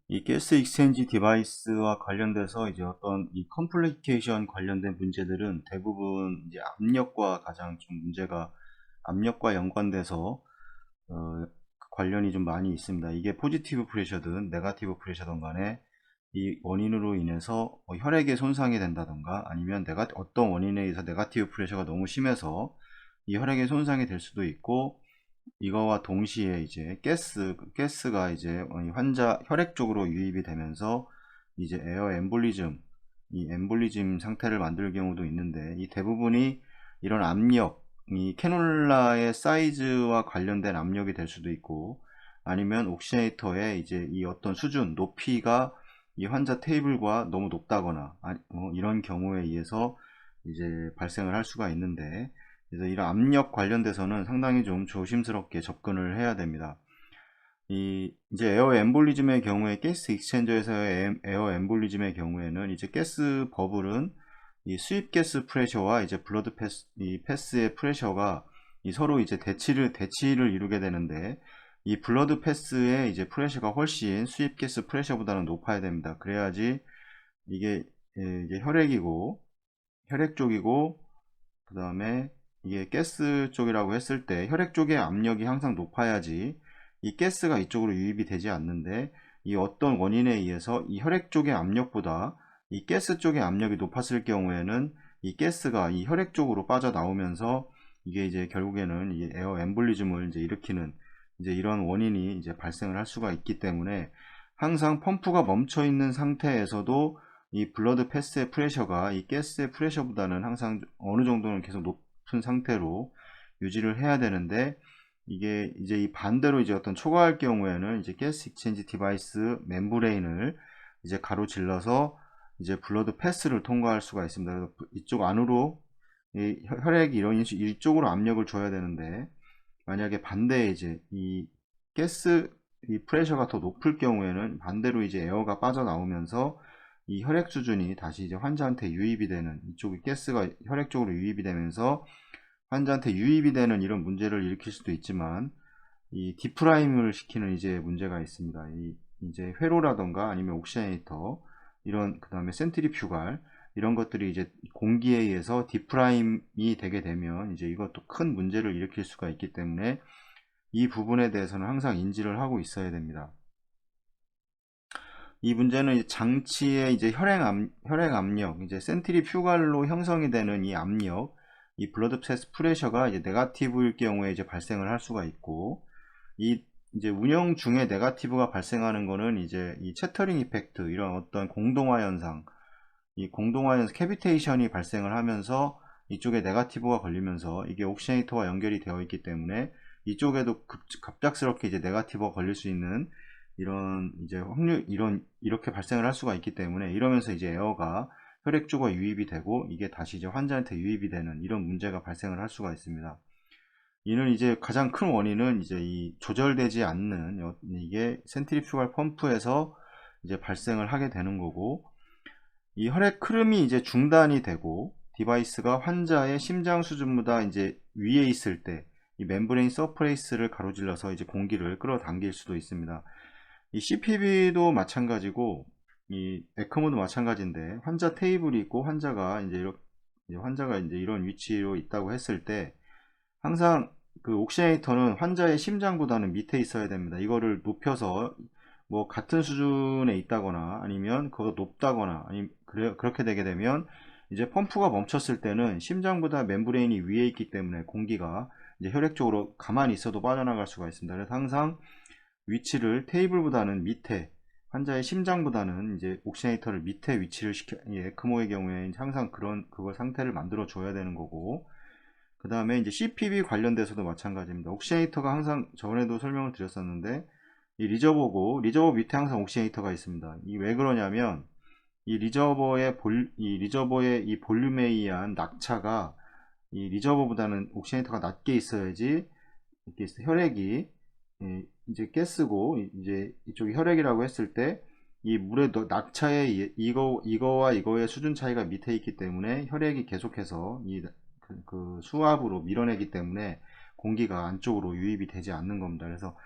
이 가스 익스체인지 디바이스와 관련돼서 이제 어떤 이 컴플리케이션 관련된 문제들은 대부분 이제 압력과 가장 좀 문제가 압력과 연관돼서 관련이 좀 많이 있습니다. 이게 포지티브 프레셔든 네가티브 프레셔든 간에 이 원인으로 인해서 혈액에 손상이 된다던가 아니면 어떤 원인에 의해서 네가티브 프레셔가 너무 심해서 이 혈액에 손상이 될 수도 있고, 이거와 동시에 이제 가스가 이제 환자 혈액 쪽으로 유입이 되면서 이제 에어 엠볼리즘, 이 엠볼리즘 상태를 만들 경우도 있는데, 이 대부분이 이런 압력, 이 캐놀라의 사이즈와 관련된 압력이 될 수도 있고, 아니면 옥시네이터의 이제 이 어떤 수준, 높이가 이 환자 테이블과 너무 높다거나 이런 경우에 의해서 이제 발생을 할 수가 있는데, 그래서 이런 압력 관련돼서는 상당히 좀 조심스럽게 접근을 해야 됩니다. 이제 에어 엠볼리즘의 경우에 가스 익스체인저에서의 에어 엠볼리즘의 경우에는 이제 가스 버블은 이 수입 가스 프레셔와 이제 블러드 패스의 프레셔가 서로 이제 대치를 이루게 되는데, 이 블러드 패스의 이제 프레셔가 훨씬 수입 가스 프레셔보다는 높아야 됩니다. 그래야지 이게 이제 혈액 쪽이고, 그 다음에 이게 가스 쪽이라고 했을 때 혈액 쪽의 압력이 항상 높아야지 이 가스가 이쪽으로 유입이 되지 않는데, 이 어떤 원인에 의해서 이 혈액 쪽의 압력보다 이 가스 쪽의 압력이 높았을 경우에는 이 가스가 이 혈액 쪽으로 빠져나오면서 이게 이제 결국에는 이 에어 엠볼리즘을 이제 일으키는 이제 이런 원인이 이제 발생을 할 수가 있기 때문에, 항상 펌프가 멈춰 있는 상태에서도 이 블러드 패스의 프레셔가 이 가스의 프레셔보다는 항상 어느 정도는 계속 높은 상태로 유지를 해야 되는데, 이게 이제 이 반대로 이제 어떤 초과할 경우에는 이제 가스 익스체인지 디바이스 멤브레인을 이제 가로질러서 이제 블러드 패스를 통과할 수가 있습니다. 그래서 이쪽 안으로 이 혈액이 이쪽으로 압력을 줘야 되는데, 만약에 반대에 이제 이 가스 이 프레셔가 더 높을 경우에는 반대로 이제 에어가 빠져나오면서 이 혈액 수준이 다시 이제 환자한테 유입이 되는, 이쪽이 가스가 혈액 쪽으로 유입이 되면서 환자한테 유입이 되는 이런 문제를 일으킬 수도 있지만, 이 디프라임을 시키는 이제 문제가 있습니다. 이제 회로라던가 아니면 옥시네이터, 이런 그 다음에 센트리퓨갈, 이런 것들이 이제 공기에 의해서 디프라임이 되게 되면 이제 이것도 큰 문제를 일으킬 수가 있기 때문에 이 부분에 대해서는 항상 인지를 하고 있어야 됩니다. 이 문제는 장치의 이제 혈액 압력, 이제 센트리퓨갈로 형성이 되는 이 압력, 이 블러드 패스 프레셔가 이제 네가티브일 경우에 이제 발생을 할 수가 있고, 이 이제 운영 중에 네가티브가 발생하는 거는 이제 이 채터링 이펙트, 이런 어떤 공동화 현상, 이 공동화 현상 캐비테이션이 발생을 하면서 이쪽에 네가티브가 걸리면서 이게 옥시네이터와 연결이 되어 있기 때문에 이쪽에도 갑작스럽게 이제 네가티브가 걸릴 수 있는 이런 이제 이렇게 발생을 할 수가 있기 때문에, 이러면서 이제 에어가 혈액 쪽으로 유입이 되고 이게 다시 이제 환자한테 유입이 되는 이런 문제가 발생을 할 수가 있습니다. 이는 이제 가장 큰 원인은 이제 이 조절되지 않는 이게 센트리퓨갈 펌프에서 이제 발생을 하게 되는 거고, 이 혈액 흐름이 이제 중단이 되고 디바이스가 환자의 심장 수준보다 이제 위에 있을 때 이 멤브레인 서프레이스를 가로질러서 이제 공기를 끌어당길 수도 있습니다. 이 CPB도 마찬가지고 이 에크모도 마찬가지인데, 환자 테이블이 있고 환자가 이제 이런 위치로 있다고 했을 때 항상 그 옥시네이터는 환자의 심장보다는 밑에 있어야 됩니다. 이거를 높여서 뭐 같은 수준에 있다거나 아니면 그거 높다거나 그렇게 되게 되면 이제 펌프가 멈췄을 때는 심장보다 멤브레인이 위에 있기 때문에 공기가 이제 혈액 쪽으로 가만히 있어도 빠져나갈 수가 있습니다. 그래서 항상 위치를 테이블보다는 밑에, 환자의 심장보다는 이제 옥시네이터를 밑에 위치를 에크모의 경우에 항상 그걸 상태를 만들어 줘야 되는 거고, 그 다음에 이제 CPB 관련돼서도 마찬가지입니다. 옥시네이터가 항상 저번에도 설명을 드렸었는데, 이 리저버 밑에 항상 옥시네이터가 있습니다. 이 왜 그러냐면 이 리저버의 이 볼륨에 의한 낙차가 이 리저버보다는 옥시네이터가 낮게 있어야지 이렇게 혈액이 이제 가스고 이제 이쪽이 혈액이라고 했을 때 이 물의 낙차의 이거와 이거의 수준 차이가 밑에 있기 때문에 혈액이 계속해서 그 수압으로 밀어내기 때문에 공기가 안쪽으로 유입이 되지 않는 겁니다. 그래서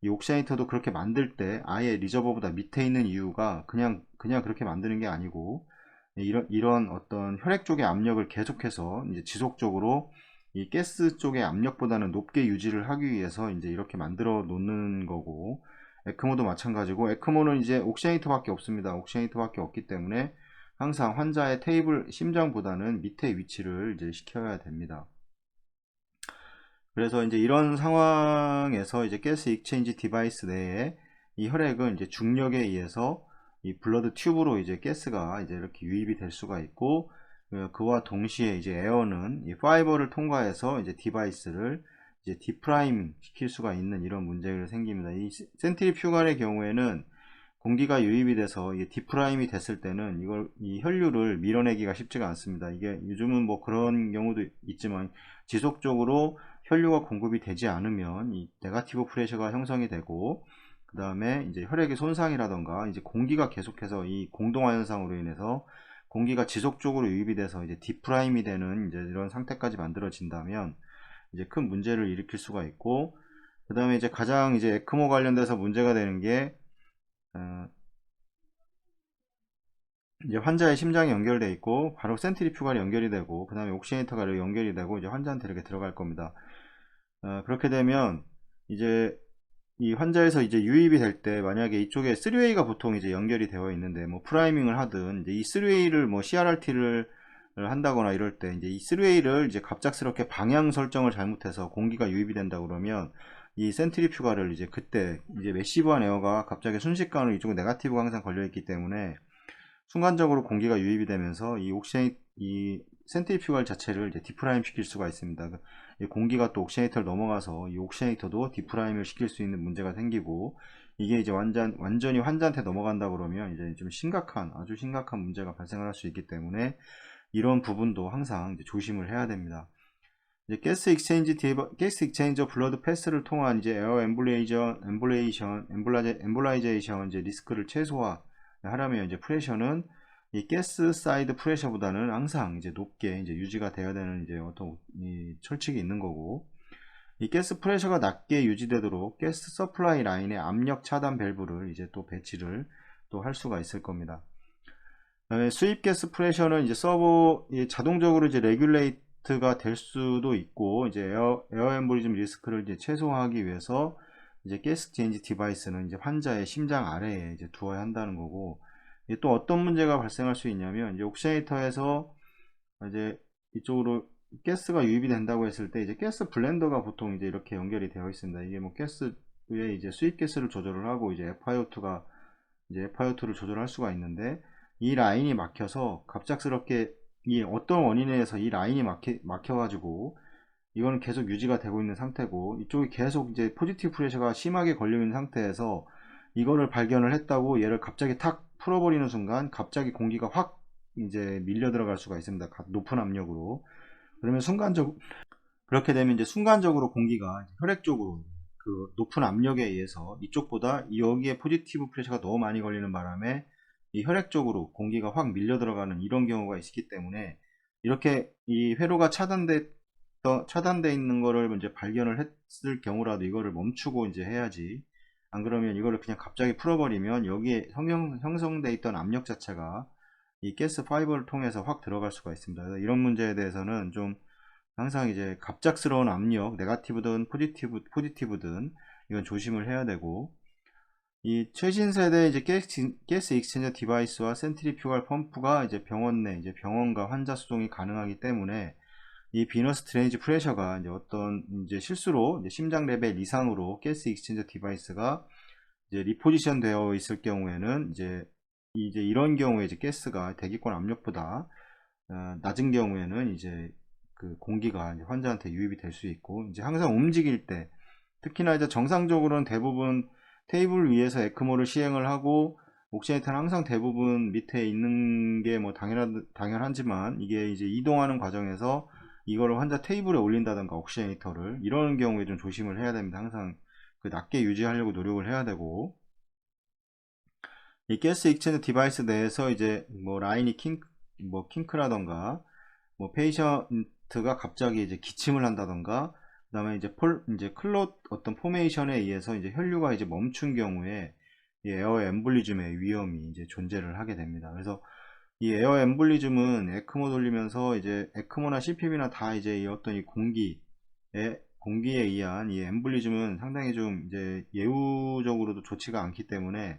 이 옥시네이터도 그렇게 만들 때 아예 리저버보다 밑에 있는 이유가 그냥 그렇게 만드는 게 아니고, 이런 어떤 혈액 쪽의 압력을 계속해서 이제 지속적으로 이 가스 쪽의 압력보다는 높게 유지를 하기 위해서 이제 이렇게 만들어 놓는 거고, 에크모도 마찬가지고, 에크모는 이제 옥시네이터밖에 없습니다. 옥시네이터밖에 없기 때문에 항상 환자의 테이블 심장보다는 밑에 위치를 이제 시켜야 됩니다. 그래서 이제 이런 상황에서 이제 가스 익체인지 디바이스 내에 이 혈액은 이제 중력에 의해서 이 블러드 튜브로 이제 가스가 이제 이렇게 유입이 될 수가 있고, 그와 동시에 이제 에어는 이 파이버를 통과해서 이제 디바이스를 이제 디프라임 시킬 수가 있는 이런 문제가 생깁니다. 이 센트리퓨갈의 경우에는 공기가 유입이 돼서 이게 디프라임이 됐을 때는 이 혈류를 밀어내기가 쉽지가 않습니다. 이게 요즘은 뭐 그런 경우도 있지만 지속적으로 혈류가 공급이 되지 않으면 이 네가티브 프레셔가 형성이 되고, 그 다음에 이제 혈액의 손상이라던가 이제 공기가 계속해서 이 공동화 현상으로 인해서 공기가 지속적으로 유입이 돼서 이제 디프라임이 되는 이제 이런 상태까지 만들어진다면 이제 큰 문제를 일으킬 수가 있고, 그 다음에 이제 가장 이제 에크모 관련돼서 문제가 되는 게 이제 환자의 심장이 연결되어 있고 바로 센트리퓨갈이 연결이 되고, 그 다음에 옥시네이터가 이렇게 연결이 되고 이제 환자한테 이렇게 들어갈 겁니다. 그렇게 되면 이제 이 환자에서 이제 유입이 될 때 만약에 이쪽에 3웨이가 보통 이제 연결이 되어 있는데 뭐 프라이밍을 하든 이제 이 3웨이를 뭐 CRRT를 한다거나 이럴 때 이제 이 3웨이를 이제 갑작스럽게 방향 설정을 잘못해서 공기가 유입이 된다 그러면 이 센트리퓨갈을 이제 그때 이제 매시브한 에어가 갑자기 순식간으로 이쪽에 네가티브가 항상 걸려 있기 때문에 순간적으로 공기가 유입이 되면서 이 센트리퓨갈 자체를 이제 디프라임 시킬 수가 있습니다. 이 공기가 또 옥시네이터를 넘어가서 이 옥시네이터도 디프라임을 시킬 수 있는 문제가 생기고, 이게 이제 완전히 환자한테 넘어간다 그러면 이제 좀 아주 심각한 문제가 발생할 수 있기 때문에 이런 부분도 항상 이제 조심을 해야 됩니다. 이제 가스 익체인저 블러드 패스를 통한 이제 에어 엠볼라이제이션 이제 리스크를 최소화하려면 이제 프레셔는 이 가스 사이드 프레셔보다는 항상 이제 높게 이제 유지가 되어야 되는 이제 어떤 이 철칙이 있는 거고, 이 가스 프레셔가 낮게 유지되도록 가스 서플라이 라인의 압력 차단 밸브를 이제 또 배치를 또 할 수가 있을 겁니다. 그다음에 수입 가스 프레셔는 이제 자동적으로 이제 레귤레이트가 될 수도 있고, 이제 에어 엠보리즘 리스크를 이제 최소화하기 위해서 이제 가스 체인지 디바이스는 이제 환자의 심장 아래에 이제 두어야 한다는 거고, 또 어떤 문제가 발생할 수 있냐면 이제 옥시네이터에서 이제 이쪽으로 가스가 유입이 된다고 했을 때 이제 가스 블렌더가 보통 이제 이렇게 연결이 되어 있습니다. 이게 뭐 가스에 이제 수입 가스를 조절을 하고 이제 FiO2를 조절할 수가 있는데, 이 라인이 막혀서 갑작스럽게 이 어떤 원인에 의해서 이 라인이 막혀가지고 이거는 계속 유지가 되고 있는 상태고, 이쪽이 계속 이제 포지티브 프레셔가 심하게 걸려 있는 상태에서 이거를 발견을 했다고 얘를 갑자기 탁 풀어버리는 순간 갑자기 공기가 확 이제 밀려 들어갈 수가 있습니다. 높은 압력으로. 그러면 그렇게 되면 이제 순간적으로 공기가 혈액 쪽으로 그 높은 압력에 의해서 이쪽보다 여기에 포지티브 프레셔가 너무 많이 걸리는 바람에 이 혈액 쪽으로 공기가 확 밀려 들어가는 이런 경우가 있기 때문에, 이렇게 이 회로가 차단돼 있는 거를 이제 발견을 했을 경우라도 이거를 멈추고 이제 해야지, 안 그러면 이거를 그냥 갑자기 풀어버리면 여기에 형성돼 있던 압력 자체가 이 가스 파이버를 통해서 확 들어갈 수가 있습니다. 그래서 이런 문제에 대해서는 좀 항상 이제 갑작스러운 압력, 네가티브든 포지티브든 이건 조심을 해야 되고, 이 최신 세대 이제 가스 익스체인저 디바이스와 센트리퓨갈 펌프가 이제 병원과 환자 수송이 가능하기 때문에 이 비너스 드레인지 프레셔가 이제 어떤 이제 실수로 이제 심장 레벨 이상으로 가스 익스체인저 디바이스가 이제 리포지션 되어 있을 경우에는 이제 이런 경우에 이제 가스가 대기권 압력보다 낮은 경우에는 이제 그 공기가 이제 환자한테 유입이 될 수 있고, 이제 항상 움직일 때 특히나 이제 정상적으로는 대부분 테이블 위에서 에크모를 시행을 하고 옥시네이터는 항상 대부분 밑에 있는 게 뭐 당연하지만 이게 이제 이동하는 과정에서 이거를 환자 테이블에 올린다던가 옥시네이터를 이러는 경우에 좀 조심을 해야 됩니다. 항상 그 낮게 유지하려고 노력을 해야 되고, 이 가스 익스체인저 디바이스 내에서 이제 뭐 라인이 킹크라던가 뭐 페이션트가 갑자기 이제 기침을 한다던가 그다음에 이제 클롯 어떤 포메이션에 의해서 이제 혈류가 이제 멈춘 경우에 이 에어 엠볼리즘의 위험이 이제 존재를 하게 됩니다. 그래서 이 에어 엠볼리즘은 에크모 돌리면서 이제 에크모나 CPB나 다 이제 이 어떤 이 공기에 의한 이 엠볼리즘은 상당히 좀 이제 예후적으로도 좋지가 않기 때문에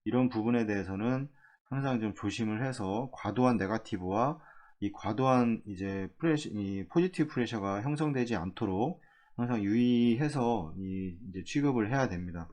이런 부분에 대해서는 항상 좀 조심을 해서 과도한 네가티브와 이 과도한 이제 이 포지티브 프레셔가 형성되지 않도록 항상 유의해서 이제 취급을 해야 됩니다.